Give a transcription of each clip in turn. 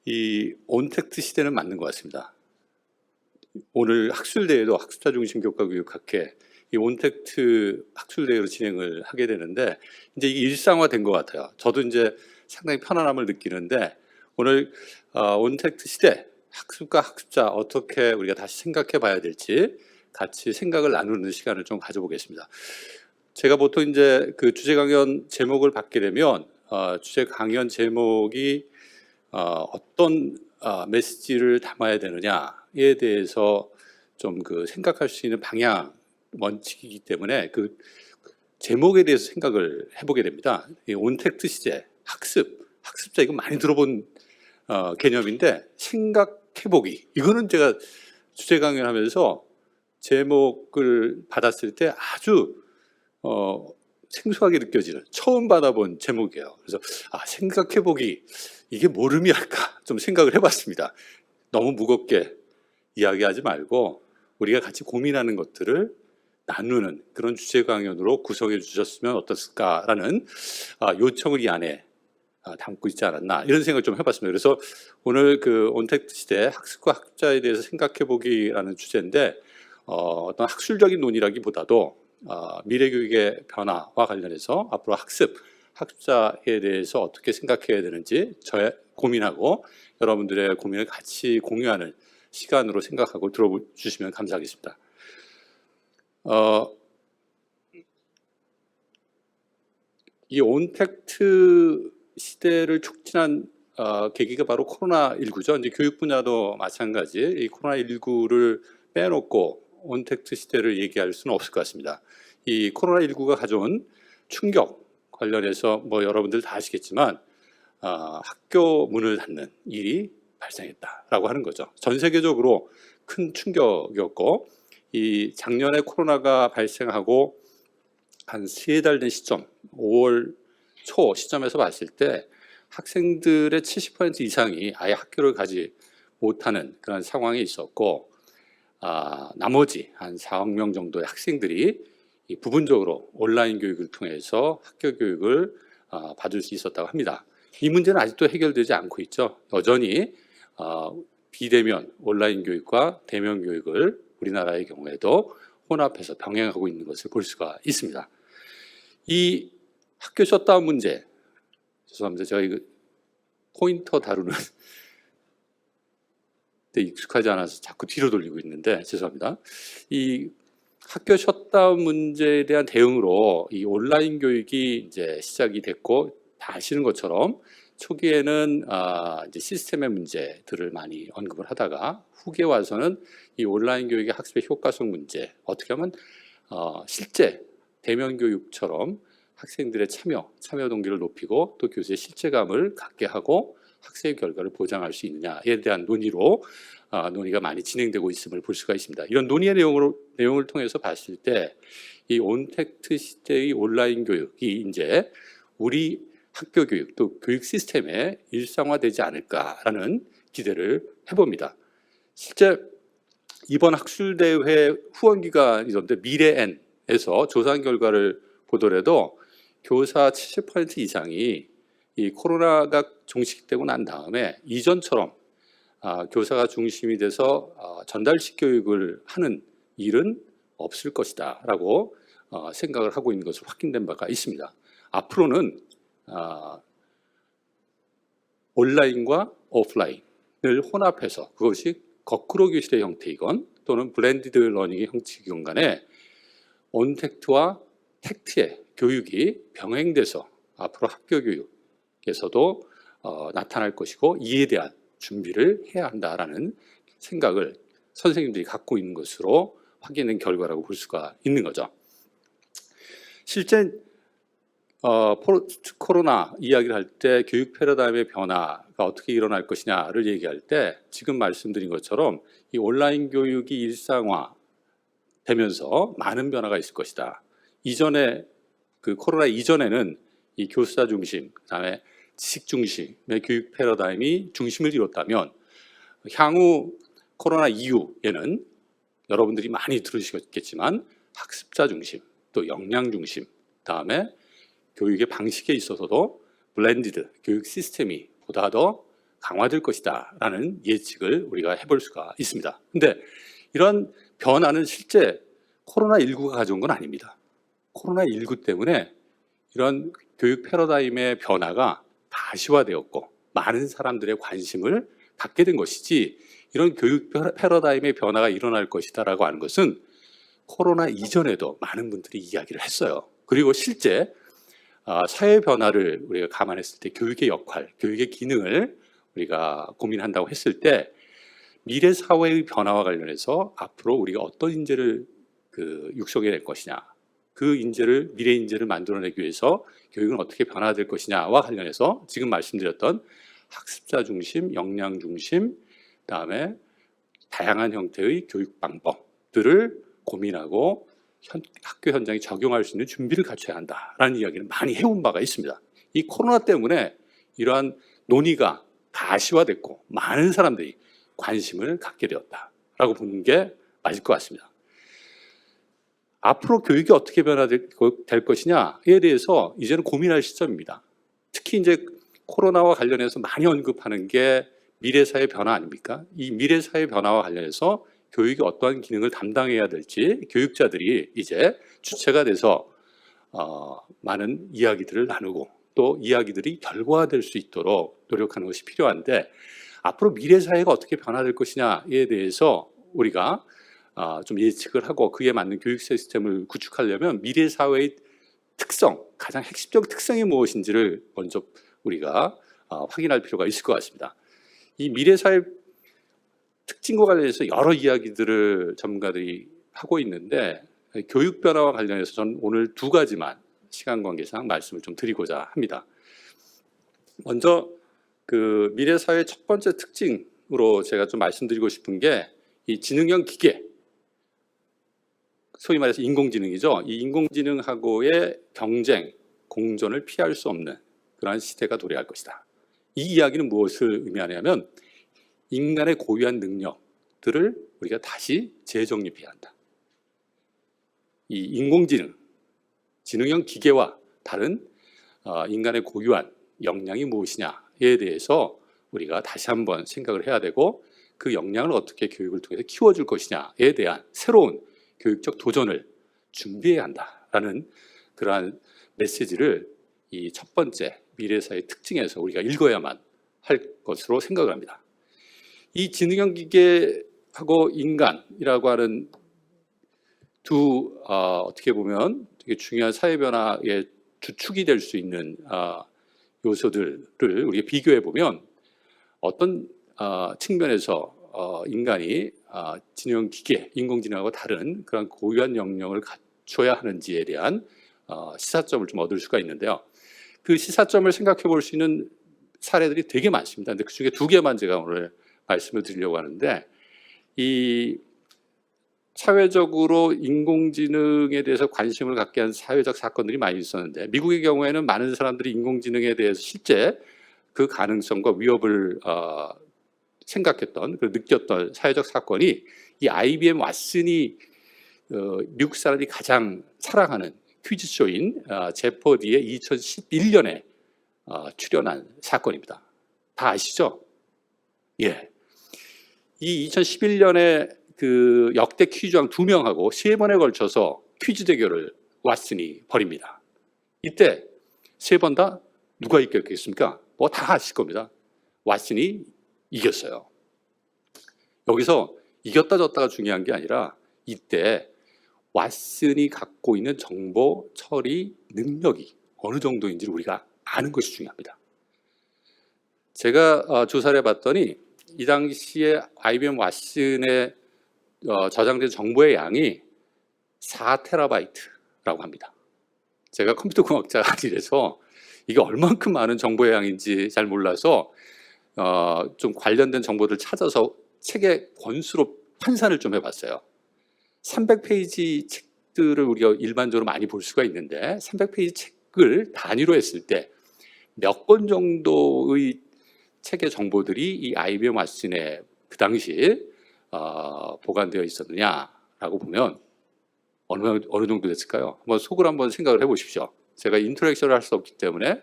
이 온택트 시대는 맞는 것 같습니다. 오늘 학술대회도 학습자 중심 교과교육학회 이 온택트 학술대회로 진행을 하게 되는데 이제 이게 일상화된 것 같아요. 저도 이제 상당히 편안함을 느끼는데 오늘 온택트 시대 학습과 학습자 어떻게 우리가 다시 생각해 봐야 될지 같이 생각을 나누는 시간을 좀 가져보겠습니다. 제가 보통 이제 그 주제 강연 제목을 받게 되면 주제 강연 제목이 어떤 메시지를 담아야 되느냐에 대해서 좀 그 생각할 수 있는 방향 원칙이기 때문에 그 제목에 대해서 생각을 해보게 됩니다. 이 온택트 시대 학습자 이거 많이 들어본 개념인데 생각해보기 이거는 제가 주제 강연하면서 제목을 받았을 때 아주 생소하게 느껴지는 처음 받아본 제목이에요. 그래서 생각해보기 이게 뭘 의미할까 좀 생각을 해봤습니다. 너무 무겁게 이야기하지 말고 우리가 같이 고민하는 것들을 나누는 그런 주제 강연으로 구성해 주셨으면 어떻을까라는 요청을 이 안에 담고 있지 않았나 이런 생각을 좀 해봤습니다. 그래서 오늘 그 온택트 시대 학습과 학습자에 대해서 생각해보기라는 주제인데 어떤 학술적인 논의라기보다도 미래 교육의 변화와 관련해서 앞으로 학습자에 대해서 어떻게 생각해야 되는지 저의 고민하고 여러분들의 고민을 같이 공유하는 시간으로 생각하고 들어주시면 감사하겠습니다. 이 온택트 시대를 촉진한 계기가 바로 코로나19죠. 이제 교육 분야도 마찬가지. 이 코로나19를 빼놓고 온택트 시대를 얘기할 수는 없을 것 같습니다. 이 코로나19가 가져온 충격 관련해서 뭐 여러분들 다 아시겠지만 학교 문을 닫는 일이 발생했다라고 하는 거죠. 전 세계적으로 큰 충격이었고 이 작년에 코로나가 발생하고 한 3달 된 시점 5월 초 시점에서 봤을 때 학생들의 70% 이상이 아예 학교를 가지 못하는 그런 상황이 있었고 나머지 한 4억 명 정도의 학생들이 부분적으로 온라인 교육을 통해서 학교 교육을 받을 수 있었다고 합니다. 이 문제는 아직도 해결되지 않고 있죠. 여전히 비대면 온라인 교육과 대면 교육을 우리나라의 경우에도 혼합해서 병행하고 있는 것을 볼 수가 있습니다. 이 학교 셧다운 문제, 죄송합니다. 제가 이거 포인터 다루는 데 익숙하지 않아서 자꾸 뒤로 돌리고 있는데 죄송합니다. 이 학교 셧다운 문제에 대한 대응으로 이 온라인 교육이 이제 시작이 됐고 다 아시는 것처럼 초기에는 이제 시스템의 문제들을 많이 언급을 하다가 후기에 와서는 이 온라인 교육의 학습의 효과성 문제 어떻게 하면 실제 대면 교육처럼 학생들의 참여 동기를 높이고 또 교수의 실체감을 갖게 하고 학습의 결과를 보장할 수 있느냐에 대한 논의가 많이 진행되고 있음을 볼 수가 있습니다. 이런 논의의 내용을 통해서 봤을 때 이 온택트 시대의 온라인 교육이 이제 우리 학교 교육 또 교육 시스템에 일상화되지 않을까라는 기대를 해봅니다. 실제 이번 학술대회 후원기관이던데 미래엔에서 조사한 결과를 보더라도 교사 70% 이상이 이 코로나가 종식되고 난 다음에 이전처럼 교사가 중심이 돼서 전달식 교육을 하는 일은 없을 것이다 라고 생각을 하고 있는 것으로 확인된 바가 있습니다. 앞으로는 온라인과 오프라인을 혼합해서 그것이 거꾸로 교실의 형태이건 또는 블렌디드 러닝의 형식이건 간에 온택트와 택트의 교육이 병행돼서 앞으로 학교 교육에서도 나타날 것이고 이에 대한 준비를 해야 한다라는 생각을 선생님들이 갖고 있는 것으로 확인된 결과라고 볼 수가 있는 거죠. 실제 코로나 이야기를 할 때 교육 패러다임의 변화가 어떻게 일어날 것이냐를 얘기할 때 지금 말씀드린 것처럼 이 온라인 교육이 일상화 되면서 많은 변화가 있을 것이다. 이전에 그 코로나 이전에는 이 교수자 중심, 그다음에 지식 중심의 교육 패러다임이 중심을 이뤘다면 향후 코로나 이후에는 여러분들이 많이 들으시겠지만 학습자 중심, 또 역량 중심, 그다음에 교육의 방식에 있어서도 블렌디드 교육 시스템이 보다 더 강화될 것이다라는 예측을 우리가 해볼 수가 있습니다. 근데 이런 변화는 실제 코로나19가 가져온 건 아닙니다. 코로나19 때문에 이런 교육 패러다임의 변화가 가시화되었고 많은 사람들의 관심을 갖게 된 것이지, 이런 교육 패러다임의 변화가 일어날 것이다라고 하는 것은 코로나 이전에도 많은 분들이 이야기를 했어요. 그리고 실제 사회 변화를 우리가 감안했을 때 교육의 역할, 교육의 기능을 우리가 고민한다고 했을 때 미래 사회의 변화와 관련해서 앞으로 우리가 어떤 인재를 육성해낼 것이냐, 그 인재를, 미래 인재를 만들어내기 위해서 교육은 어떻게 변화될 것이냐와 관련해서 지금 말씀드렸던 학습자 중심, 역량 중심, 그다음에 다양한 형태의 교육 방법들을 고민하고 학교 현장에 적용할 수 있는 준비를 갖춰야 한다라는 이야기를 많이 해온 바가 있습니다. 이 코로나 때문에 이러한 논의가 가시화됐고 많은 사람들이 관심을 갖게 되었다라고 보는 게 맞을 것 같습니다. 앞으로 교육이 어떻게 변화될 것이냐에 대해서 이제는 고민할 시점입니다. 특히 이제 코로나와 관련해서 많이 언급하는 게 미래사회 변화 아닙니까? 이 미래사회 변화와 관련해서 교육이 어떠한 기능을 담당해야 될지 교육자들이 이제 주체가 돼서 많은 이야기들을 나누고 또 이야기들이 결과화될 수 있도록 노력하는 것이 필요한데, 앞으로 미래사회가 어떻게 변화될 것이냐에 대해서 우리가 좀 예측을 하고 그에 맞는 교육 시스템을 구축하려면 미래사회의 특성, 가장 핵심적 특성이 무엇인지를 먼저 우리가 확인할 필요가 있을 것 같습니다. 이 미래사회 특징과 관련해서 여러 이야기들을 전문가들이 하고 있는데, 교육 변화와 관련해서 저는 오늘 두 가지만 시간 관계상 말씀을 좀 드리고자 합니다. 먼저 그 미래사회의 첫 번째 특징으로 제가 좀 말씀드리고 싶은 게 이 지능형 기계, 소위 말해서 인공지능이죠. 이 인공지능하고의 경쟁, 공존을 피할 수 없는 그러한 시대가 도래할 것이다. 이 이야기는 무엇을 의미하냐면 인간의 고유한 능력들을 우리가 다시 재정립해야 한다. 이 인공지능, 지능형 기계와 다른 인간의 고유한 역량이 무엇이냐에 대해서 우리가 다시 한번 생각을 해야 되고, 그 역량을 어떻게 교육을 통해서 키워줄 것이냐에 대한 새로운 교육적 도전을 준비해야 한다라는 그러한 메시지를 이 첫 번째 미래사회 특징에서 우리가 읽어야만 할 것으로 생각을 합니다. 이 지능형 기계하고 인간이라고 하는 두 어떻게 보면 되게 중요한 사회 변화의 주축이 될 수 있는 요소들을 우리가 비교해 보면 어떤 측면에서 인간이 지능형 기계, 인공지능하고 다른 그런 고유한 역량을 갖춰야 하는지에 대한 시사점을 좀 얻을 수가 있는데요. 그 시사점을 생각해 볼 수 있는 사례들이 되게 많습니다. 근데 그중에 두 개만 제가 오늘 말씀을 드리려고 하는데, 이 사회적으로 인공지능에 대해서 관심을 갖게 한 사회적 사건들이 많이 있었는데, 미국의 경우에는 많은 사람들이 인공지능에 대해서 실제 그 가능성과 위협을 생각했던, 느꼈던 사회적 사건이 이 IBM 왓슨이 미국 사람들이 가장 사랑하는 퀴즈쇼인 제퍼디에 2011년에 출연한 사건입니다. 다 아시죠? 예. 이 2011년에 그 역대 퀴즈왕 2명하고 3번에 걸쳐서 퀴즈 대결을 왓슨이 벌입니다. 이때 3번 다 누가 이겼겠습니까? 뭐 다 아실 겁니다. 왓슨이 이겼어요. 여기서 이겼다 졌다가 중요한 게 아니라 이때 왓슨이 갖고 있는 정보 처리 능력이 어느 정도인지를 우리가 아는 것이 중요합니다. 제가 조사를 해봤더니 이 당시에 IBM 왓슨에 저장된 정보의 양이 4TB라고 합니다. 제가 컴퓨터 공학자가 아니라서 이게 얼만큼 많은 정보의 양인지 잘 몰라서 좀 관련된 정보를 찾아서 책의 권수로 환산을 좀 해봤어요. 300페이지 책들을 우리가 일반적으로 많이 볼 수가 있는데 300페이지 책을 단위로 했을 때 몇 권 정도의 책의 정보들이 이 IBM 왓슨에 그 당시에 보관되어 있었느냐라고 보면 어느 정도 됐을까요? 한번 속으로 한번 생각을 해보십시오. 제가 인터랙션을 할 수 없기 때문에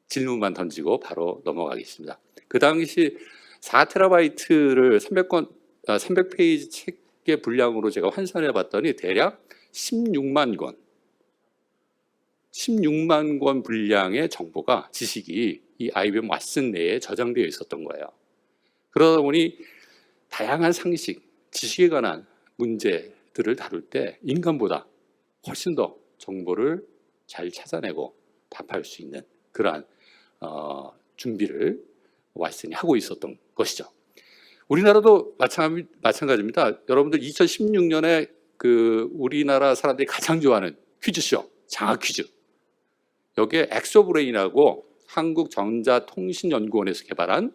질문만 던지고 바로 넘어가겠습니다. 그 당시 4TB를 300페이지 책의 분량으로 제가 환산해 봤더니 대략 16만 권 분량의 정보가, 지식이 이 IBM 왓슨 내에 저장되어 있었던 거예요. 그러다 보니 다양한 상식, 지식에 관한 문제들을 다룰 때 인간보다 훨씬 더 정보를 잘 찾아내고 답할 수 있는 그러한 준비를 왓슨이 하고 있었던 것이죠. 우리나라도 마찬가지입니다. 여러분들 2016년에 그 우리나라 사람들이 가장 좋아하는 퀴즈쇼, 장학 퀴즈. 여기에 엑소브레인하고 한국전자통신연구원에서 개발한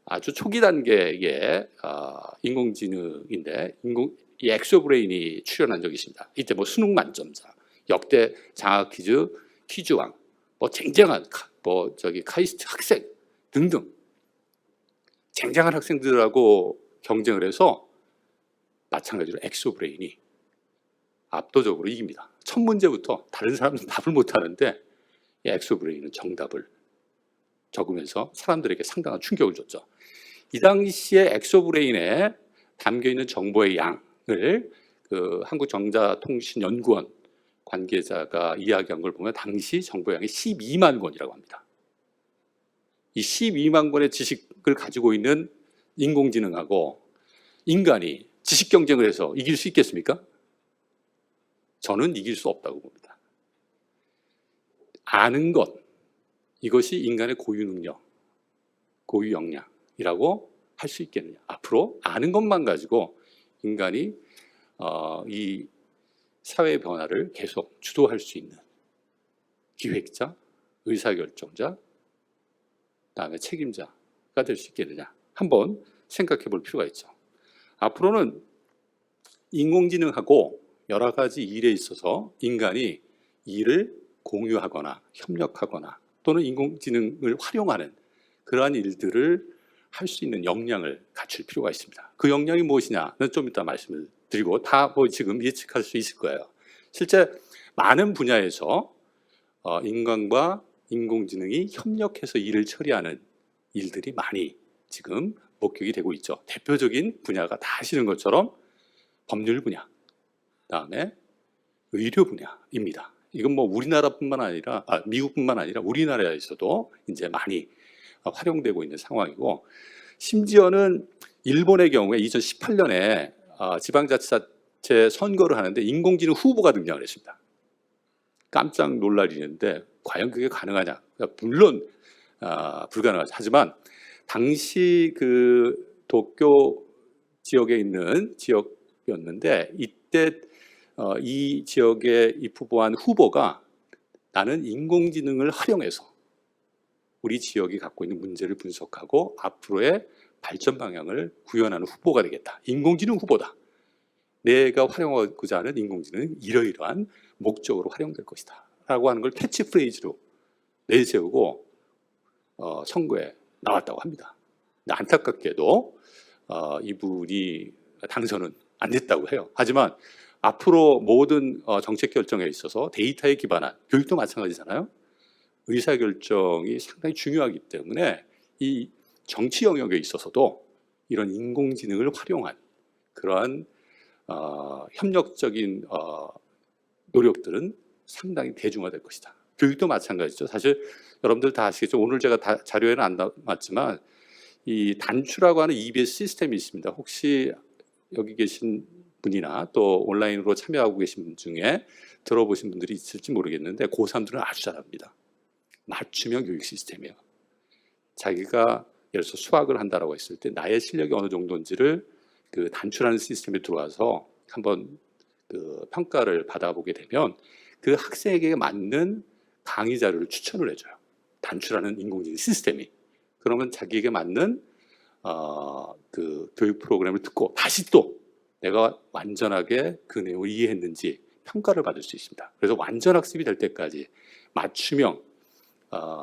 아주 초기 단계의 인공지능인데, 이 엑소브레인이 출연한 적이 있습니다. 이때 뭐 수능 만점자, 역대 장학 퀴즈 퀴즈왕, 뭐 쟁쟁한 카이스트 학생 등등 쟁쟁한 학생들하고 경쟁을 해서 마찬가지로 엑소브레인이 압도적으로 이깁니다. 첫 문제부터 다른 사람은 답을 못하는데 이 엑소브레인은 정답을 적으면서 사람들에게 상당한 충격을 줬죠. 이 당시에 엑소브레인에 담겨있는 정보의 양을 그 한국전자통신연구원 관계자가 이야기한 걸 보면 당시 정보의 양이 12만 권이라고 합니다. 이 12만 권의 지식을 가지고 있는 인공지능하고 인간이 지식 경쟁을 해서 이길 수 있겠습니까? 저는 이길 수 없다고 봅니다. 아는 것, 이것이 인간의 고유 능력, 고유 역량이라고 할 수 있겠느냐. 앞으로 아는 것만 가지고 인간이 이 사회 변화를 계속 주도할 수 있는 기획자, 의사결정자, 그다음에 책임자가 될 수 있겠느냐. 한번 생각해 볼 필요가 있죠. 앞으로는 인공지능하고 여러 가지 일에 있어서 인간이 일을 공유하거나 협력하거나 또는 인공지능을 활용하는 그러한 일들을 할 수 있는 역량을 갖출 필요가 있습니다. 그 역량이 무엇이냐는 좀 이따 말씀을 드리고 다 뭐 지금 예측할 수 있을 거예요. 실제 많은 분야에서 인간과 인공지능이 협력해서 일을 처리하는 일들이 많이 지금 목격이 되고 있죠. 대표적인 분야가 다 아시는 것처럼 법률 분야, 그다음에 의료 분야입니다. 이건 뭐 우리나라뿐만 아니라 미국뿐만 아니라 우리나라에서도 이제 많이 활용되고 있는 상황이고, 심지어는 일본의 경우에 2018년에 지방자치단체 선거를 하는데 인공지능 후보가 등장을 했습니다. 깜짝 놀랄 일인데 과연 그게 가능하냐? 물론 불가능하죠. 하지만 당시 그 도쿄 지역에 있는 지역이었는데 이때 이 지역에 입후보한 후보가 나는 인공지능을 활용해서 우리 지역이 갖고 있는 문제를 분석하고 앞으로의 발전 방향을 구현하는 후보가 되겠다. 인공지능 후보다. 내가 활용하고자 하는 인공지능은 이러이러한 목적으로 활용될 것이다. 라고 하는 걸 캐치프레이즈로 내세우고 선거에 나왔다고 합니다. 근데 안타깝게도 이분이 당선은 안 됐다고 해요. 하지만 앞으로 모든 정책 결정에 있어서 데이터에 기반한 교육도 마찬가지잖아요. 의사결정이 상당히 중요하기 때문에 이 정치 영역에 있어서도 이런 인공지능을 활용한 그러한 협력적인 노력들은 상당히 대중화될 것이다. 교육도 마찬가지죠. 사실 여러분들 다 아시겠죠. 오늘 제가 자료에는 안 남았지만 이 단추라고 하는 EBS 시스템이 있습니다. 혹시 여기 계신 분이나 또 온라인으로 참여하고 계신 분 중에 들어보신 분들이 있을지 모르겠는데 고3들은 아주 잘합니다. 맞춤형 교육 시스템이에요. 자기가 예를 들어서 수학을 한다라고 했을 때 나의 실력이 어느 정도인지를 그 단추라는 시스템에 들어와서 한번 그 평가를 받아보게 되면 그 학생에게 맞는 강의 자료를 추천을 해줘요. 단추라는 인공지능 시스템이. 그러면 자기에게 맞는 그 교육 프로그램을 듣고 다시 또 내가 완전하게 그 내용을 이해했는지 평가를 받을 수 있습니다. 그래서 완전 학습이 될 때까지 맞춤형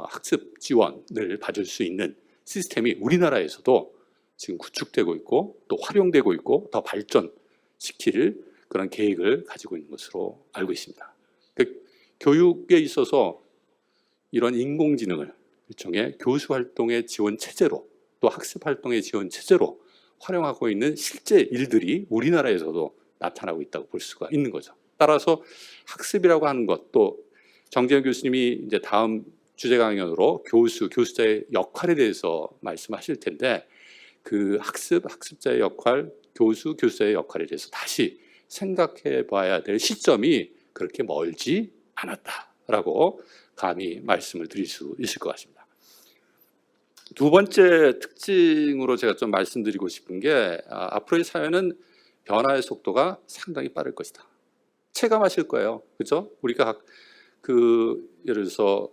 학습 지원을 받을 수 있는 시스템이 우리나라에서도 지금 구축되고 있고 또 활용되고 있고 더 발전시킬 그런 계획을 가지고 있는 것으로 알고 있습니다. 그 교육에 있어서 이런 인공지능을 일종의 교수 활동의 지원 체제로 또 학습 활동의 지원 체제로 활용하고 있는 실제 일들이 우리나라에서도 나타나고 있다고 볼 수가 있는 거죠. 따라서 학습이라고 하는 것, 또 정재현 교수님이 이제 다음 주제 강연으로 교수자의 역할에 대해서 말씀하실 텐데, 그 학습자의 역할, 교수자의 역할에 대해서 다시 생각해 봐야 될 시점이 그렇게 멀지 않았다라고 감히 말씀을 드릴 수 있을 것 같습니다. 두 번째 특징으로 제가 좀 말씀드리고 싶은 게, 앞으로의 사회는 변화의 속도가 상당히 빠를 것이다. 체감하실 거예요. 그죠? 우리가 예를 들어서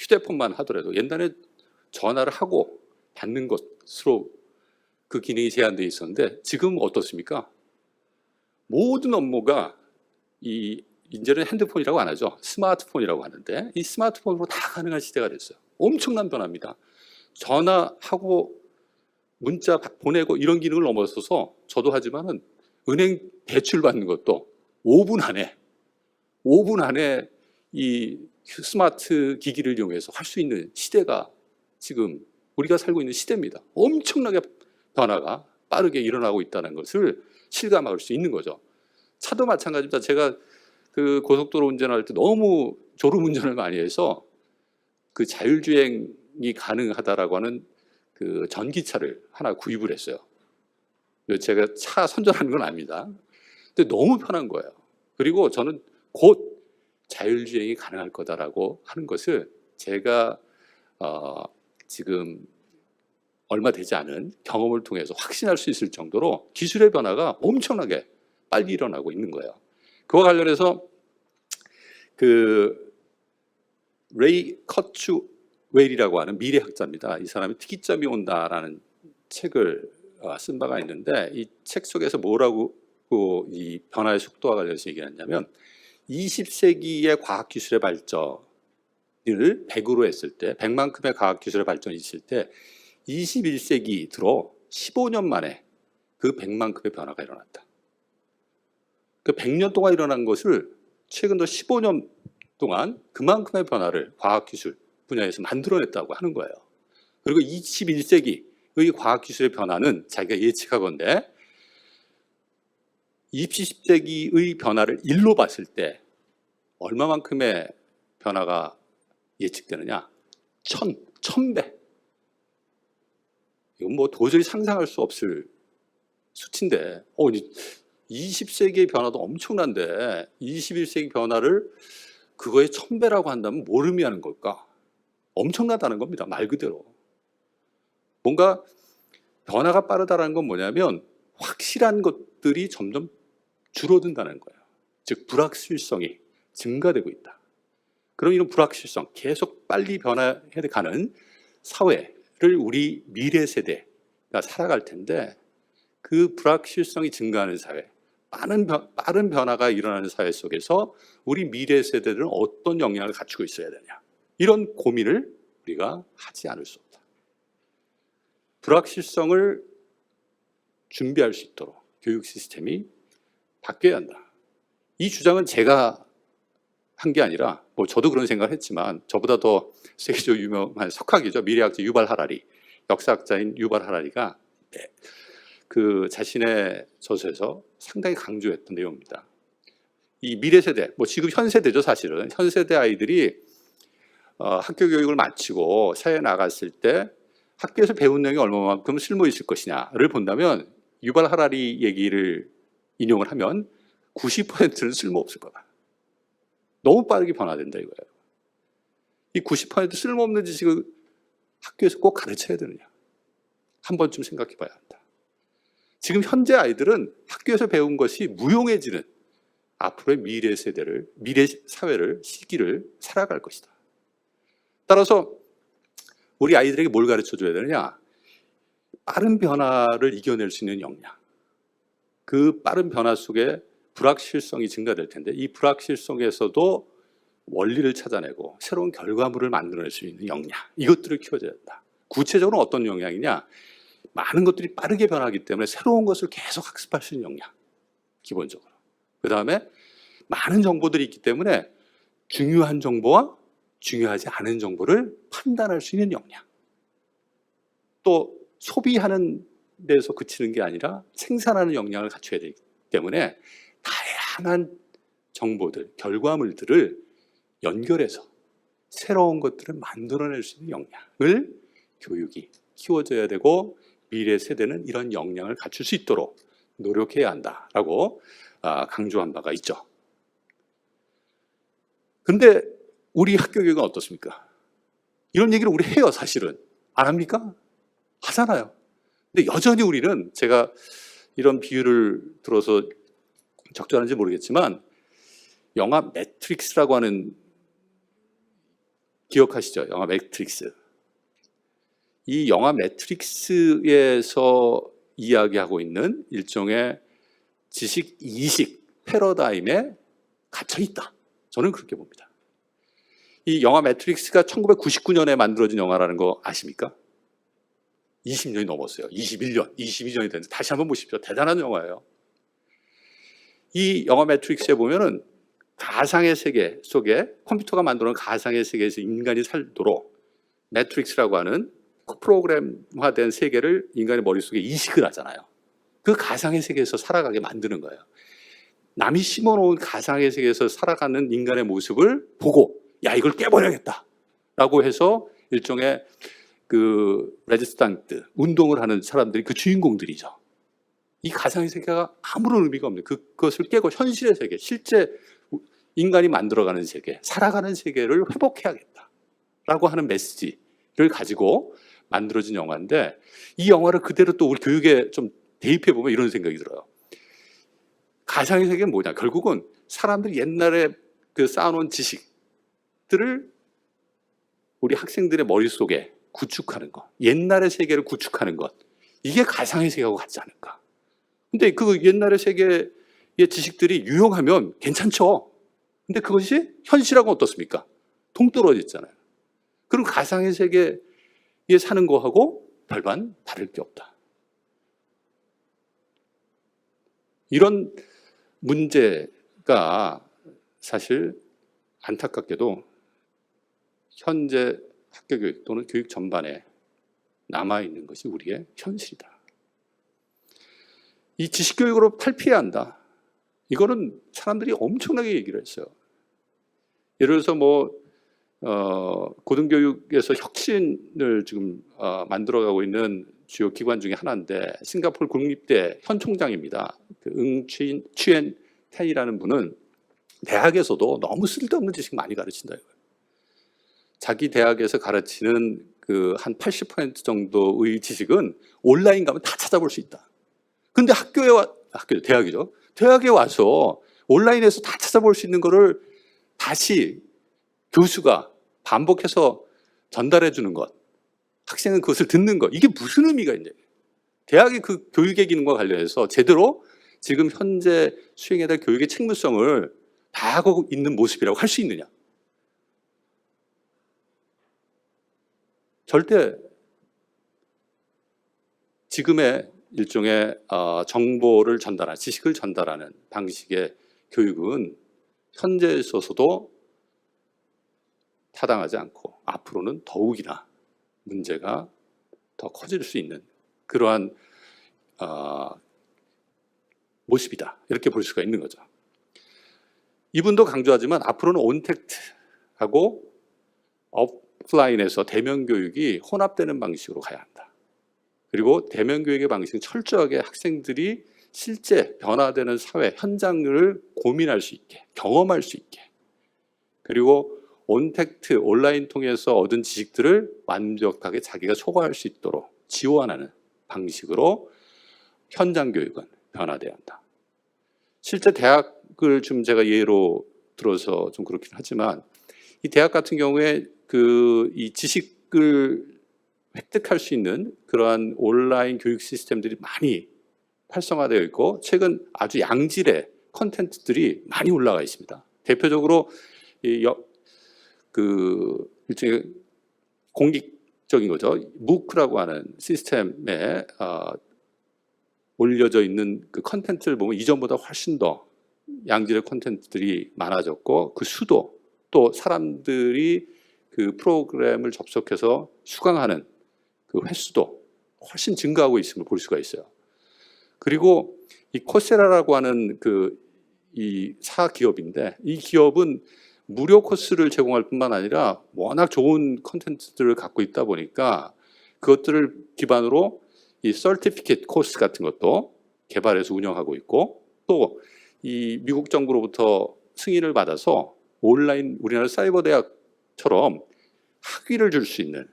휴대폰만 하더라도 옛날에 전화를 하고 받는 것으로 그 기능이 제한되어 있었는데, 지금 어떻습니까? 모든 업무가 이제는 핸드폰이라고 안 하죠. 스마트폰이라고 하는데, 이 스마트폰으로 다 가능한 시대가 됐어요. 엄청난 변화입니다. 전화하고 문자 보내고 이런 기능을 넘어서서, 저도 하지만은 은행 대출 받는 것도 5분 안에 이 스마트 기기를 이용해서 할 수 있는 시대가 지금 우리가 살고 있는 시대입니다. 엄청나게 변화가 빠르게 일어나고 있다는 것을 실감할 수 있는 거죠. 차도 마찬가지입니다. 제가 그 고속도로 운전할 때 너무 졸음운전을 많이 해서 그 자율주행이 가능하다라고 하는 그 전기차를 하나 구입을 했어요. 제가 차 선전하는 건 아닙니다. 근데 너무 편한 거예요. 그리고 저는 곧 자율주행이 가능할 거다라고 하는 것을 제가 지금 얼마 되지 않은 경험을 통해서 확신할 수 있을 정도로 기술의 변화가 엄청나게 빨리 일어나고 있는 거예요. 그와 관련해서 그 레이 커츠웰이라고 하는 미래학자입니다. 이 사람이 특이점이 온다라는 책을 쓴 바가 있는데, 이 책 속에서 뭐라고 이 변화의 속도와 관련해서 얘기하냐면, 20세기의 과학기술의 발전을 100으로 했을 때, 100만큼의 과학기술의 발전이 있을 때 21세기 들어 15년 만에 그 100만큼의 변화가 일어났다. 그 100년 동안 일어난 것을 최근 더 15년 동안 그만큼의 변화를 과학기술 분야에서 만들어냈다고 하는 거예요. 그리고 21세기의 과학기술의 변화는 자기가 예측하건대 20세기의 변화를 1로 봤을 때 얼마만큼의 변화가 예측되느냐? 1000배. 이건 뭐 도저히 상상할 수 없을 수치인데, 20세기의 변화도 엄청난데 21세기 변화를 그거의 1000배라고 한다면 뭘 의미하는 걸까? 엄청나다는 겁니다. 말 그대로. 뭔가 변화가 빠르다는 건 뭐냐면 확실한 것들이 점점 줄어든다는 거예요. 즉 불확실성이 증가되고 있다. 그럼 이런 불확실성, 계속 빨리 변화해가는 사회를 우리 미래 세대가 살아갈 텐데, 그 불확실성이 증가하는 사회, 빠른 변화가 일어나는 사회 속에서 우리 미래 세대들은 어떤 역량을 갖추고 있어야 되냐, 이런 고민을 우리가 하지 않을 수 없다. 불확실성을 준비할 수 있도록 교육 시스템이 바뀌어야 한다. 이 주장은 제가 한 게 아니라, 뭐 저도 그런 생각을 했지만, 저보다 더 세계적으로 유명한 석학이죠. 미래학자 유발 하라리, 역사학자인 유발 하라리가 그 자신의 저서에서 상당히 강조했던 내용입니다. 이 미래 세대, 뭐 지금 현 세대죠. 사실은 현 세대 아이들이 학교 교육을 마치고 사회에 나갔을 때 학교에서 배운 내용이 얼마만큼 쓸모 있을 것이냐를 본다면, 유발 하라리 얘기를 인용을 하면 90%는 쓸모 없을 거다. 너무 빠르게 변화된다 이거예요. 이 90% 쓸모없는 지식을 학교에서 꼭 가르쳐야 되느냐, 한 번쯤 생각해 봐야 한다. 지금 현재 아이들은 학교에서 배운 것이 무용해지는 앞으로의 미래 세대를, 미래 사회를, 시기를 살아갈 것이다. 따라서 우리 아이들에게 뭘 가르쳐 줘야 되느냐? 빠른 변화를 이겨낼 수 있는 역량. 그 빠른 변화 속에 불확실성이 증가될 텐데, 이 불확실성에서도 원리를 찾아내고 새로운 결과물을 만들어낼 수 있는 역량, 이것들을 키워줘야 된다. 구체적으로 어떤 역량이냐? 많은 것들이 빠르게 변하기 때문에 새로운 것을 계속 학습할 수 있는 역량, 기본적으로. 그 다음에 많은 정보들이 있기 때문에 중요한 정보와 중요하지 않은 정보를 판단할 수 있는 역량. 또 소비하는 데서 그치는 게 아니라 생산하는 역량을 갖춰야 되기 때문에 다양한 정보들, 결과물들을 연결해서 새로운 것들을 만들어낼 수 있는 역량을 교육이 키워줘야 되고, 미래 세대는 이런 역량을 갖출 수 있도록 노력해야 한다라고 강조한 바가 있죠. 근데 우리 학교 교육은 어떻습니까? 이런 얘기를 우리 해요. 사실은 안 합니까? 하잖아요. 근데 여전히 우리는, 제가 이런 비유를 들어서 적절한지 모르겠지만, 영화 매트릭스라고 하는, 기억하시죠? 영화 매트릭스. 이 영화 매트릭스에서 이야기하고 있는 일종의 지식 이식 패러다임에 갇혀 있다. 저는 그렇게 봅니다. 이 영화 매트릭스가 1999년에 만들어진 영화라는 거 아십니까? 20년이 넘었어요. 21년, 22년이 됐는데 다시 한번 보십시오. 대단한 영화예요. 이 영화 매트릭스에 보면은 가상의 세계 속에, 컴퓨터가 만들어놓은 가상의 세계에서 인간이 살도록 매트릭스라고 하는 프로그램화된 세계를 인간의 머릿속에 이식을 하잖아요. 그 가상의 세계에서 살아가게 만드는 거예요. 남이 심어놓은 가상의 세계에서 살아가는 인간의 모습을 보고, 야, 이걸 깨버려야겠다 라고 해서 일종의 그 레지스탕트 운동을 하는 사람들이 그 주인공들이죠. 이 가상의 세계가 아무런 의미가 없는, 그것을 깨고 현실의 세계, 실제 인간이 만들어가는 세계, 살아가는 세계를 회복해야겠다라고 하는 메시지를 가지고 만들어진 영화인데, 이 영화를 그대로 또 우리 교육에 좀 대입해보면 이런 생각이 들어요. 가상의 세계는 뭐냐? 결국은 사람들이 옛날에 그 쌓아놓은 지식들을 우리 학생들의 머릿속에 구축하는 것, 옛날의 세계를 구축하는 것, 이게 가상의 세계하고 같지 않을까? 근데 그 옛날의 세계의 지식들이 유용하면 괜찮죠. 근데 그것이 현실하고 어떻습니까? 동떨어져 있잖아요. 그럼 가상의 세계에 사는 거하고 별반 다를 게 없다. 이런 문제가 사실 안타깝게도 현재 학교 교육 또는 교육 전반에 남아있는 것이 우리의 현실이다. 이 지식교육으로 탈피해야 한다. 이거는 사람들이 엄청나게 얘기를 했어요. 예를 들어서 고등교육에서 혁신을 지금 만들어가고 있는 주요 기관 중에 하나인데, 싱가포르 국립대 현 총장입니다. 그 응취엔 태이라는 분은 대학에서도 너무 쓸데없는 지식 많이 가르친다 이거예요. 자기 대학에서 가르치는 그 한 80% 정도의 지식은 온라인 가면 다 찾아볼 수 있다. 근데 대학이죠. 대학에 와서 온라인에서 다 찾아볼 수 있는 거를 다시 교수가 반복해서 전달해 주는 것, 학생은 그것을 듣는 것, 이게 무슨 의미가 있냐. 대학의 그 교육의 기능과 관련해서 제대로 지금 현재 수행해야 될 교육의 책무성을 다하고 있는 모습이라고 할 수 있느냐. 절대 지금의 일종의 정보를 전달하는, 지식을 전달하는 방식의 교육은 현재에 있어서도 타당하지 않고 앞으로는 더욱이나 문제가 더 커질 수 있는 그러한 모습이다, 이렇게 볼 수가 있는 거죠. 이분도 강조하지만 앞으로는 온택트하고 오프라인에서 대면 교육이 혼합되는 방식으로 가야 한다. 그리고 대면 교육의 방식은 철저하게 학생들이 실제 변화되는 사회 현장을 고민할 수 있게, 경험할 수 있게, 그리고 온택트 온라인 통해서 얻은 지식들을 완벽하게 자기가 소화할 수 있도록 지원하는 방식으로 현장 교육은 변화돼야 한다. 실제 대학을 좀 제가 예로 들어서 좀 그렇긴 하지만, 이 대학 같은 경우에 이 지식을 획득할 수 있는 그러한 온라인 교육 시스템들이 많이 활성화되어 있고, 최근 아주 양질의 콘텐츠들이 많이 올라가 있습니다. 대표적으로 일종의 공식적인 거죠. 무크라고 하는 시스템에 올려져 있는 그 콘텐츠를 보면 이전보다 훨씬 더 양질의 콘텐츠들이 많아졌고, 그 수도, 또 사람들이 그 프로그램을 접속해서 수강하는 그 횟수도 훨씬 증가하고 있음을 볼 수가 있어요. 그리고 이 코세라라고 하는 이 사기업인데, 이 기업은 무료 코스를 제공할 뿐만 아니라 워낙 좋은 컨텐츠들을 갖고 있다 보니까 그것들을 기반으로 이 서티피케이트 코스 같은 것도 개발해서 운영하고 있고, 또 이 미국 정부로부터 승인을 받아서 온라인 우리나라 사이버 대학처럼 학위를 줄 수 있는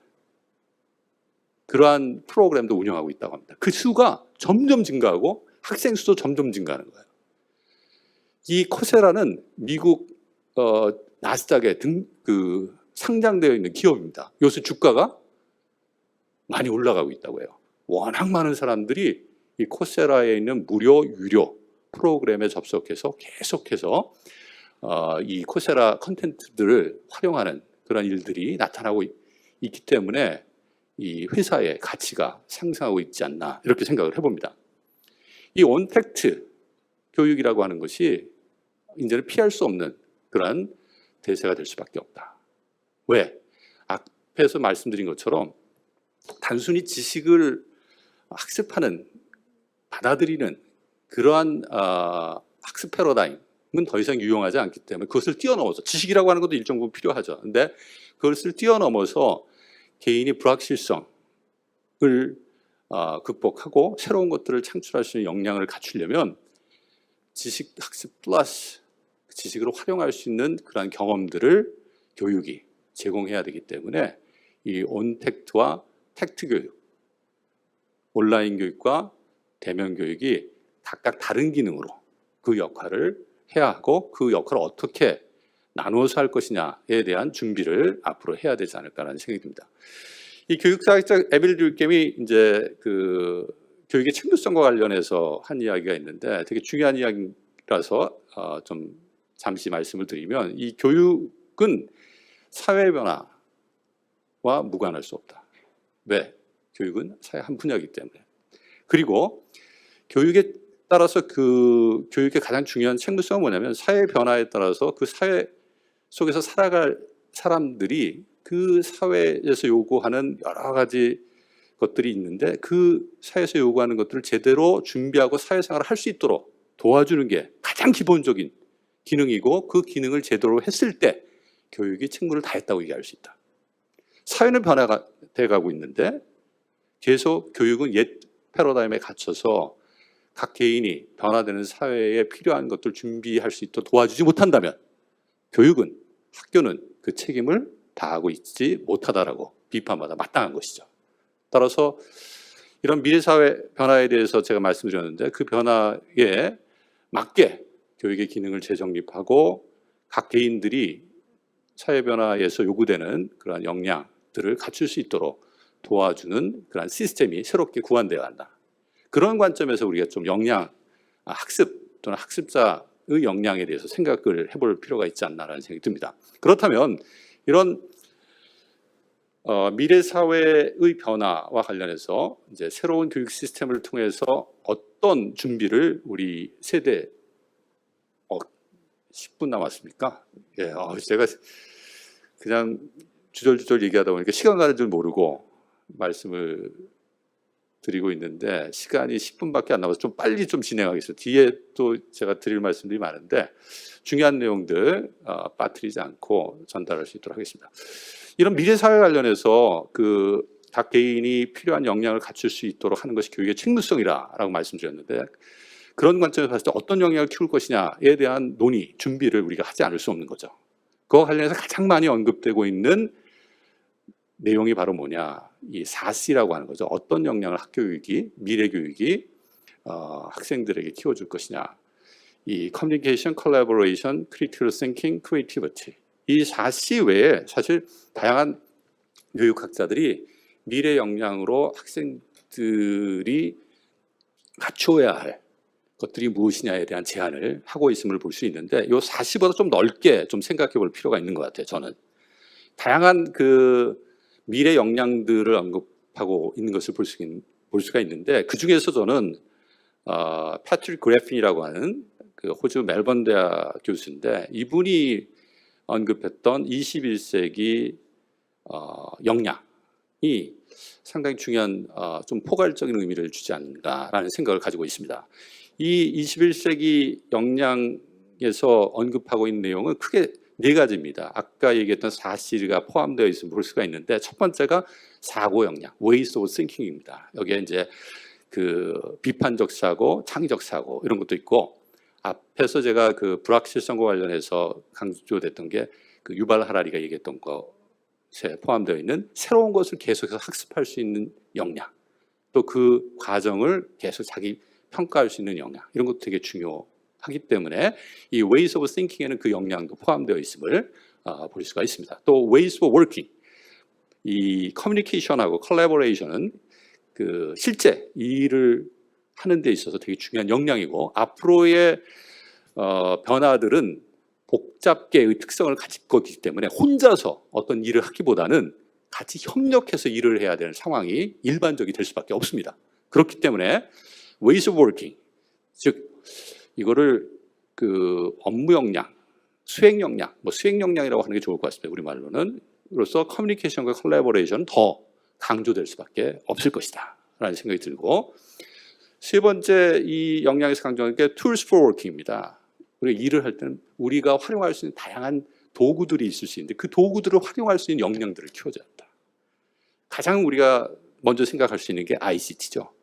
그러한 프로그램도 운영하고 있다고 합니다. 그 수가 점점 증가하고 학생 수도 점점 증가하는 거예요. 이 코세라는 미국 나스닥에 상장되어 있는 기업입니다. 요새 주가가 많이 올라가고 있다고 해요. 워낙 많은 사람들이 이 코세라에 있는 무료 유료 프로그램에 접속해서 계속해서 이 코세라 컨텐츠들을 활용하는 그런 일들이 나타나고 있기 때문에 이 회사의 가치가 상승하고 있지 않나, 이렇게 생각을 해봅니다. 이 온택트 교육이라고 하는 것이 이제는 피할 수 없는 그런 대세가 될 수밖에 없다. 왜? 앞에서 말씀드린 것처럼 단순히 지식을 학습하는, 받아들이는 그러한 학습 패러다임은 더 이상 유용하지 않기 때문에 그것을 뛰어넘어서, 지식이라고 하는 것도 일정 부분 필요하죠. 근데 그것을 뛰어넘어서 개인이 불확실성을 극복하고 새로운 것들을 창출할 수 있는 역량을 갖추려면 지식 학습 플러스 지식을 활용할 수 있는 그런 경험들을 교육이 제공해야 되기 때문에 이 온택트와 택트 교육, 온라인 교육과 대면 교육이 각각 다른 기능으로 그 역할을 해야 하고, 그 역할을 어떻게 나누어서 할 것이냐에 대한 준비를 앞으로 해야 되지 않을까라는 생각이 듭니다. 이 교육사학자 에밀 듀겜이 이제 교육의 책무성과 관련해서 한 이야기가 있는데, 되게 중요한 이야기라서 좀 잠시 말씀을 드리면, 이 교육은 사회 변화와 무관할 수 없다. 왜? 교육은 사회 한 분야이기 때문에. 그리고 교육에 따라서 그 교육의 가장 중요한 책무성은 뭐냐면, 사회 변화에 따라서 그 사회 속에서 살아갈 사람들이 그 사회에서 요구하는 여러 가지 것들이 있는데, 그 사회에서 요구하는 것들을 제대로 준비하고 사회생활을 할 수 있도록 도와주는 게 가장 기본적인 기능이고, 그 기능을 제대로 했을 때 교육이 책무를 다했다고 얘기할 수 있다. 사회는 변화가 돼가고 있는데 계속 교육은 옛 패러다임에 갇혀서 각 개인이 변화되는 사회에 필요한 것들 준비할 수 있도록 도와주지 못한다면 교육은, 학교는 그 책임을 다하고 있지 못하다라고 비판받아 마땅한 것이죠. 따라서 이런 미래사회 변화에 대해서 제가 말씀드렸는데, 그 변화에 맞게 교육의 기능을 재정립하고 각 개인들이 사회 변화에서 요구되는 그러한 역량들을 갖출 수 있도록 도와주는 그런 시스템이 새롭게 구현되어야 한다. 그런 관점에서 우리가 좀 학습 또는 학습자의 역량에 대해서 생각을 해볼 필요가 있지 않나라는 생각이 듭니다. 그렇다면 이런 미래 사회의 변화와 관련해서 이제 새로운 교육 시스템을 통해서 어떤 준비를 우리 세대 10분 남았습니까? 예, 제가 그냥 주절주절 얘기하다 보니까 시간 가는 줄 모르고 말씀을 드리고 있는데, 시간이 10분밖에 안 남아서 좀 빨리 좀 진행하겠습니다. 뒤에 또 제가 드릴 말씀들이 많은데 중요한 내용들 빠뜨리지 않고 전달할 수 있도록 하겠습니다. 이런 미래 사회 관련해서 각 개인이 필요한 역량을 갖출 수 있도록 하는 것이 교육의 책무성이라고 말씀드렸는데, 그런 관점에서 봤을 때 어떤 역량을 키울 것이냐에 대한 논의, 준비를 우리가 하지 않을 수 없는 거죠. 그와 관련해서 가장 많이 언급되고 있는 내용이 바로 뭐냐, 이 4C라고 하는 거죠. 어떤 역량을 학교 교육이, 미래 교육이 학생들에게 키워줄 것이냐. 이 Communication, Collaboration, Critical Thinking, Creativity. 이 4C 외에 사실 다양한 교육학자들이 미래 역량으로 학생들이 갖춰야 할 것들이 무엇이냐에 대한 제안을 하고 있음을 볼 수 있는데, 이 4C보다 좀 넓게 좀 생각해 볼 필요가 있는 것 같아요. 저는 다양한 미래 역량들을 언급하고 있는 것을 볼 수가 있는데, 그 중에서 저는 패트릭 그래핀이라고 하는 호주 멜번 대학 교수인데, 이분이 언급했던 21세기 역량이 상당히 중요한 좀 포괄적인 의미를 주지 않는가라는 생각을 가지고 있습니다. 이 21세기 역량에서 언급하고 있는 내용은 크게 네 가지입니다. 아까 얘기했던 4C가 포함되어 있으면 볼 수가 있는데, 첫 번째가 사고 역량, ways of thinking입니다. 여기에 이제 그 비판적 사고, 창의적 사고 이런 것도 있고, 앞에서 제가 그 불확실성과 관련해서 강조됐던 게 그 유발 하라리가 얘기했던 것에 포함되어 있는 새로운 것을 계속해서 학습할 수 있는 역량, 또 그 과정을 계속 자기 평가할 수 있는 역량, 이런 것도 되게 중요하기 때문에 이 ways of thinking에는 그 역량도 포함되어 있음을 볼 수가 있습니다. 또 ways of working, 이 커뮤니케이션하고 컬래버레이션은 그 실제 일을 하는 데 있어서 되게 중요한 역량이고, 앞으로의 변화들은 복잡계의 특성을 가지고 있기 때문에 혼자서 어떤 일을 하기보다는 같이 협력해서 일을 해야 되는 상황이 일반적이 될 수밖에 없습니다. 그렇기 때문에 ways of working, 즉 이거를 그 업무 역량, 수행 역량, 수행 역량이라고 하는 게 좋을 것 같습니다. 우리말로는. 그로서 커뮤니케이션과 컬래버레이션 더 강조될 수밖에 없을 것이다 라는 생각이 들고, 세 번째 이 역량에서 강조하는 게 tools for working입니다. 우리가 일을 할 때는 우리가 활용할 수 있는 다양한 도구들이 있을 수 있는데, 그 도구들을 활용할 수 있는 역량들을 키워줘야 한다. 가장 우리가 먼저 생각할 수 있는 게 ICT죠.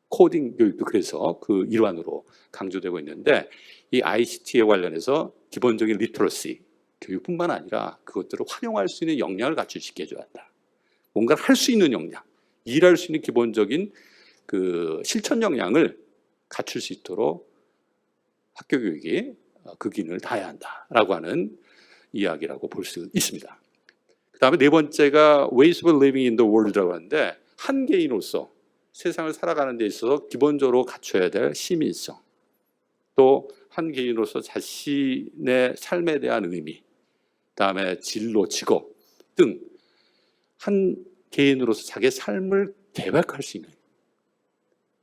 코딩 교육도 그래서 그 일환으로 강조되고 있는데, 이 ICT에 관련해서 기본적인 리터러시 교육뿐만 아니라 그것들을 활용할 수 있는 역량을 갖출 수 있게 해줘야 한다. 뭔가를 할 수 있는 역량, 일할 수 있는 기본적인 그 실천 역량을 갖출 수 있도록 학교 교육이 그 기능을 다해야 한다라고 하는 이야기라고 볼 수 있습니다. 그 다음에 네 번째가 ways of living in the world라고 하는데, 한 개인으로서 세상을 살아가는 데 있어서 기본적으로 갖춰야 될 시민성, 또 한 개인으로서 자신의 삶에 대한 의미, 그다음에 진로, 직업 등 한 개인으로서 자기의 삶을 개발할 수 있는,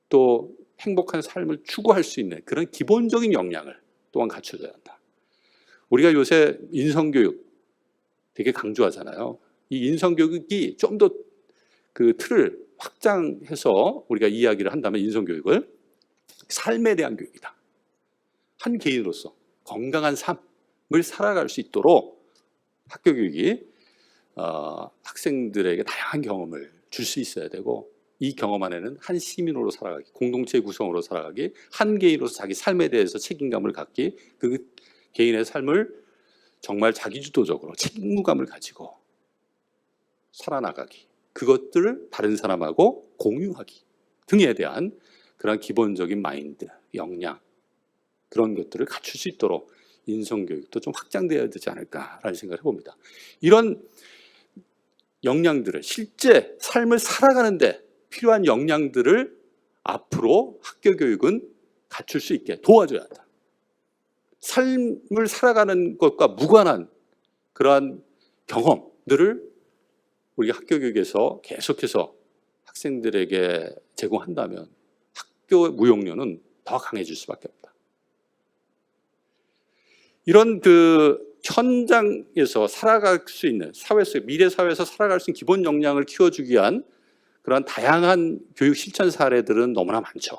또 행복한 삶을 추구할 수 있는 그런 기본적인 역량을 또한 갖춰줘야 한다. 우리가 요새 인성교육 되게 강조하잖아요. 이 인성교육이 좀 더 그 틀을 확장해서 우리가 이야기를 한다면, 인성교육을 삶에 대한 교육이다. 한 개인으로서 건강한 삶을 살아갈 수 있도록 학교 교육이 학생들에게 다양한 경험을 줄 수 있어야 되고, 이 경험 안에는 한 시민으로 살아가기, 공동체 구성으로 살아가기, 한 개인으로서 자기 삶에 대해서 책임감을 갖기, 그 개인의 삶을 정말 자기주도적으로 책무감을 가지고 살아나가기, 그것들을 다른 사람하고 공유하기 등에 대한 그런 기본적인 마인드, 역량, 그런 것들을 갖출 수 있도록 인성교육도 좀 확장되어야 되지 않을까라는 생각을 해봅니다. 이런 역량들을, 실제 삶을 살아가는데 필요한 역량들을 앞으로 학교 교육은 갖출 수 있게 도와줘야 한다. 삶을 살아가는 것과 무관한 그러한 경험들을 우리 학교 교육에서 계속해서 학생들에게 제공한다면 학교 무용료는 더 강해질 수밖에 없다. 이런 그 현장에서 살아갈 수 있는, 사회 속 미래 사회에서 살아갈 수 있는 기본 역량을 키워주기 위한 그런 다양한 교육 실천 사례들은 너무나 많죠.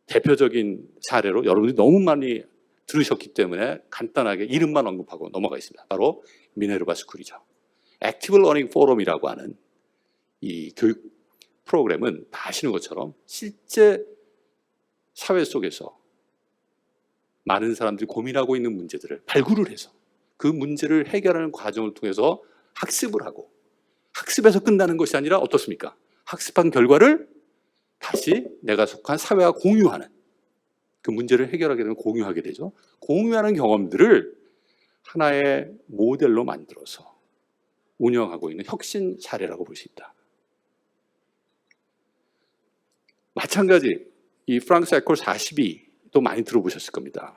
대표적인 사례로 여러분들이 너무 많이 들으셨기 때문에 간단하게 이름만 언급하고 넘어가겠습니다. 바로 미네르바 스쿨이죠. 액티브 러닝 포럼이라고 하는 이 교육 프로그램은 다 아시는 것처럼 실제 사회 속에서 많은 사람들이 고민하고 있는 문제들을 발굴을 해서 그 문제를 해결하는 과정을 통해서 학습을 하고, 학습에서 끝나는 것이 아니라 어떻습니까? 학습한 결과를 다시 내가 속한 사회와 공유하는, 그 문제를 해결하게 되면 공유하게 되죠. 공유하는 경험들을 하나의 모델로 만들어서 운영하고 있는 혁신 사례라고 볼 수 있다. 마찬가지 이 프랑스 에콜 42도 많이 들어보셨을 겁니다.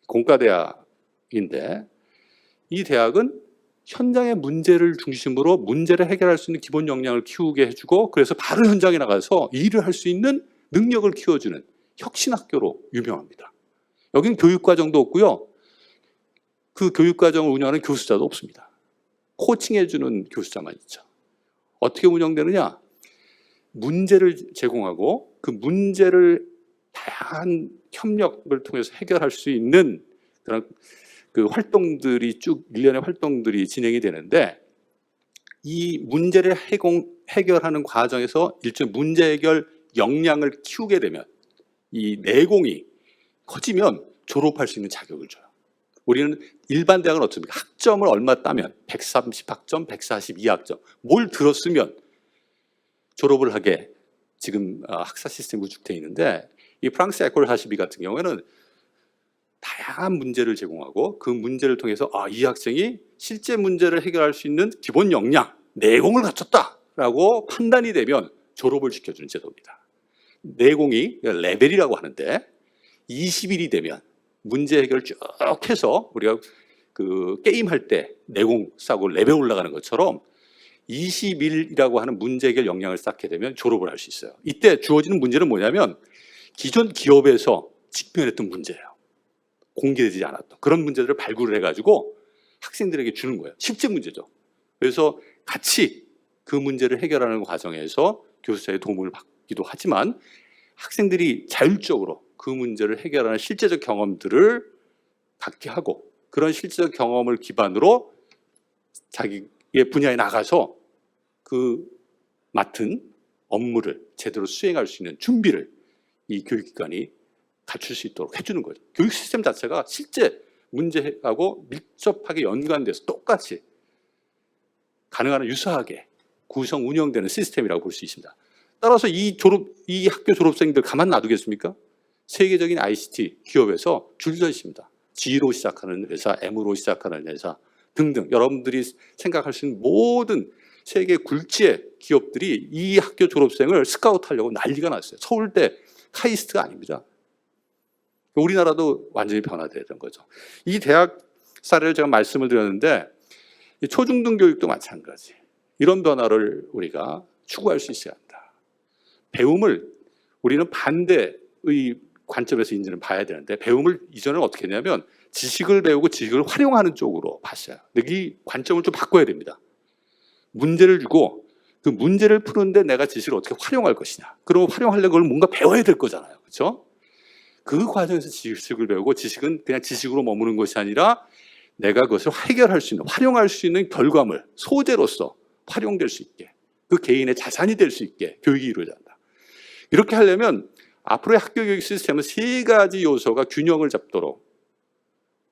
공과대학인데, 이 대학은 현장의 문제를 중심으로 문제를 해결할 수 있는 기본 역량을 키우게 해주고, 그래서 바로 현장에 나가서 일을 할 수 있는 능력을 키워주는 혁신학교로 유명합니다. 여기는 교육과정도 없고요, 그 교육과정을 운영하는 교수자도 없습니다. 코칭해주는 교수자만 있죠. 어떻게 운영되느냐? 문제를 제공하고 그 문제를 다양한 협력을 통해서 해결할 수 있는 그런 그 활동들이 쭉 일련의 활동들이 진행이 되는데, 이 문제를 해결하는 과정에서 일종의 문제 해결 역량을 키우게 되면, 이 내공이 커지면 졸업할 수 있는 자격을 줘요. 우리는 일반 대학은 어떻습니까? 학점을 얼마 따면 130학점, 142학점 뭘 들었으면 졸업을 하게 지금 학사 시스템이 구축되어 있는데, 이 프랑스 에콜 42 같은 경우에는 다양한 문제를 제공하고 그 문제를 통해서 이 학생이 실제 문제를 해결할 수 있는 기본 역량, 내공을 갖췄다라고 판단이 되면 졸업을 시켜주는 제도입니다. 내공이 레벨이라고 하는데 20일이 되면 문제 해결을 쭉 해서 우리가 그 게임할 때 내공 쌓고 레벨 올라가는 것처럼 20일이라고 하는 문제 해결 역량을 쌓게 되면 졸업을 할 수 있어요. 이때 주어지는 문제는 뭐냐면 기존 기업에서 직면했던 문제예요. 공개되지 않았던 그런 문제들을 발굴을 해가지고 학생들에게 주는 거예요. 실제 문제죠. 그래서 같이 그 문제를 해결하는 과정에서 교수자의 도움을 받기도 하지만 학생들이 자율적으로 그 문제를 해결하는 실제적 경험들을 갖게 하고, 그런 실제적 경험을 기반으로 자기의 분야에 나가서 그 맡은 업무를 제대로 수행할 수 있는 준비를 이 교육기관이 갖출 수 있도록 해주는 거죠. 교육 시스템 자체가 실제 문제하고 밀접하게 연관돼서 똑같이 가능한 한 유사하게 구성 운영되는 시스템이라고 볼 수 있습니다. 따라서 이 학교 졸업생들 가만 놔두겠습니까? 세계적인 ICT 기업에서 줄져 있습니다. G로 시작하는 회사, M으로 시작하는 회사 등등, 여러분들이 생각할 수 있는 모든 세계 굴지의 기업들이 이 학교 졸업생을 스카우트하려고 난리가 났어요. 서울대 카이스트가 아닙니다. 우리나라도 완전히 변화되던 거죠. 이 대학 사례를 제가 말씀을 드렸는데, 초중등 교육도 마찬가지. 이런 변화를 우리가 추구할 수 있어야 한다. 배움을 우리는 반대의 관점에서 이제는 봐야 되는데, 배움을 이전에는 어떻게 했냐면 지식을 배우고 지식을 활용하는 쪽으로 봤어요. 근데 이 관점을 좀 바꿔야 됩니다. 문제를 주고 그 문제를 푸는데 내가 지식을 어떻게 활용할 것이냐. 그리고 활용하려면 그걸 뭔가 배워야 될 거잖아요. 그렇죠? 그 과정에서 지식을 배우고, 지식은 그냥 지식으로 머무는 것이 아니라 내가 그것을 해결할 수 있는, 활용할 수 있는 결과물, 소재로서 활용될 수 있게, 그 개인의 자산이 될 수 있게 교육이 이루어져야 한다. 이렇게 하려면 앞으로의 학교 교육 시스템은 세 가지 요소가 균형을 잡도록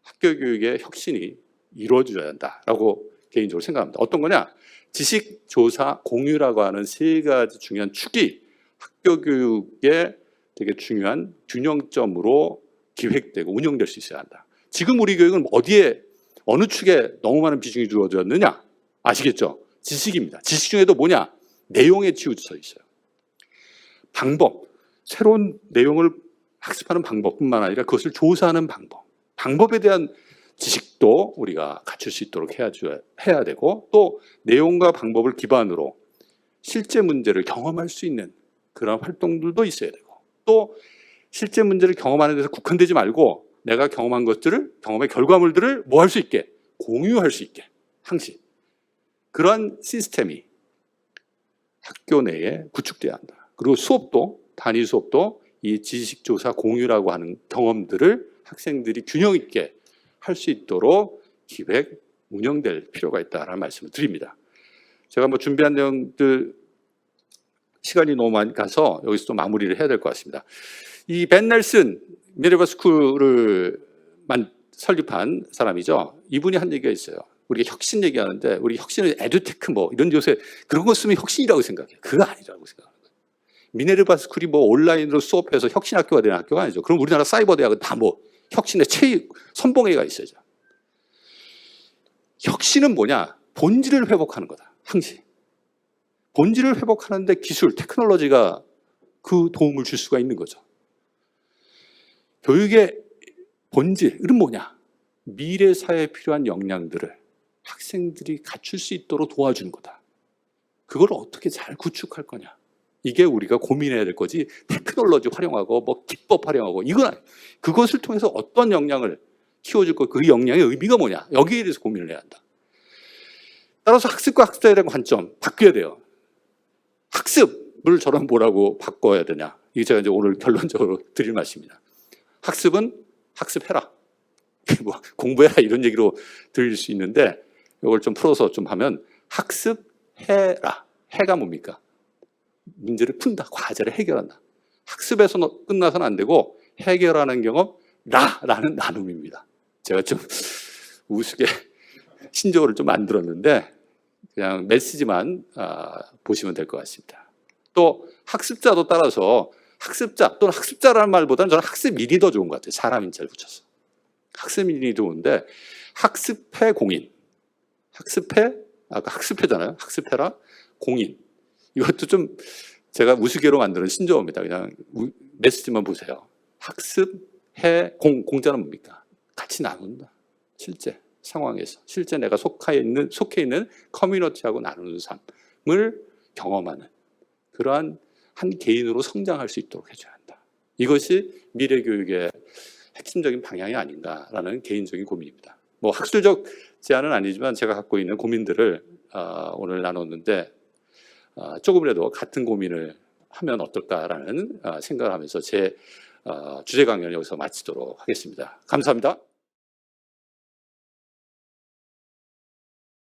학교 교육의 혁신이 이루어져야 한다라고 개인적으로 생각합니다. 어떤 거냐? 지식, 조사, 공유라고 하는 세 가지 중요한 축이 학교 교육의 되게 중요한 균형점으로 기획되고 운영될 수 있어야 한다. 지금 우리 교육은 어디에, 어느 축에 너무 많은 비중이 주어졌느냐? 아시겠죠? 지식입니다. 지식 중에도 뭐냐? 내용에 치우쳐 있어요. 방법, 새로운 내용을 학습하는 방법뿐만 아니라 그것을 조사하는 방법, 방법에 대한 지식도 우리가 갖출 수 있도록 해야 되고, 또 내용과 방법을 기반으로 실제 문제를 경험할 수 있는 그런 활동들도 있어야 되고, 또 실제 문제를 경험하는 데서 국한되지 말고 내가 경험한 것들을, 경험의 결과물들을 뭐 할 수 있게, 공유할 수 있게, 항시 그러한 시스템이 학교 내에 구축돼야 한다. 그리고 수업도, 단위 수업도 이 지식조사 공유라고 하는 경험들을 학생들이 균형 있게 할 수 있도록 기획, 운영될 필요가 있다라는 말씀을 드립니다. 제가 뭐 준비한 내용들 시간이 너무 많이 가서 여기서 또 마무리를 해야 될 것 같습니다. 이 벤 넬슨 미네르바 스쿨을 설립한 사람이죠. 이분이 한 얘기가 있어요. 우리가 혁신 얘기하는데, 우리 혁신은 에듀테크 뭐 이런 요새 그런 거 쓰면 혁신이라고 생각해요. 그거 아니라고 생각하는 거예요. 미네르바 스쿨이 뭐 온라인으로 수업해서 혁신 학교가 되는 학교가 아니죠. 그럼 우리나라 사이버 대학은 다 뭐 혁신의 선봉에가 있어야죠. 혁신은 뭐냐? 본질을 회복하는 거다. 항시. 본질을 회복하는데 기술, 테크놀로지가 그 도움을 줄 수가 있는 거죠. 교육의 본질은 뭐냐? 미래 사회에 필요한 역량들을 학생들이 갖출 수 있도록 도와주는 거다. 그걸 어떻게 잘 구축할 거냐? 이게 우리가 고민해야 될 거지, 테크놀로지 활용하고 뭐 기법 활용하고 이건 아니에요. 그것을 통해서 어떤 역량을 키워줄 거, 그 역량의 의미가 뭐냐? 여기에 대해서 고민을 해야 한다. 따라서 학습과 학습에 대한 관점 바뀌어야 돼요. 학습을 저는 뭐라고 바꿔야 되냐? 이게 제가 이제 오늘 결론적으로 드릴 말씀입니다. 학습은 학습해라. 뭐 공부해라 이런 얘기로 들릴 수 있는데 이걸 좀 풀어서 좀 하면 학습해라. 해가 뭡니까? 문제를 푼다. 과제를 해결한다. 학습에서 끝나서는 안 되고 해결하는 경험 라는 나눔입니다. 제가 좀 우스개 신조어를 좀 만들었는데 그냥 메시지만 보시면 될 것 같습니다. 또 학습자도 따라서 학습자 또는 학습자라는 말보다는 저는 학습인이 더 좋은 것 같아요. 사람 인자를 붙여서. 학습인이 좋은데 학습해 공인. 학습해 아까 학습해잖아요. 학습해라 공인. 이것도 좀 제가 우스개로 만드는 신조어입니다. 그냥 메시지만 보세요. 학습해 공자는 뭡니까? 같이 나눈다. 실제 상황에서 실제 내가 속해 있는 커뮤니티하고 나누는 삶을 경험하는 그러한 한 개인으로 성장할 수 있도록 해줘야 한다. 이것이 미래 교육의 핵심적인 방향이 아닌가라는 개인적인 고민입니다. 뭐 학술적 제안은 아니지만 제가 갖고 있는 고민들을 오늘 나눴는데 조금이라도 같은 고민을 하면 어떨까라는 생각을 하면서 제 주제 강연을 여기서 마치도록 하겠습니다. 감사합니다.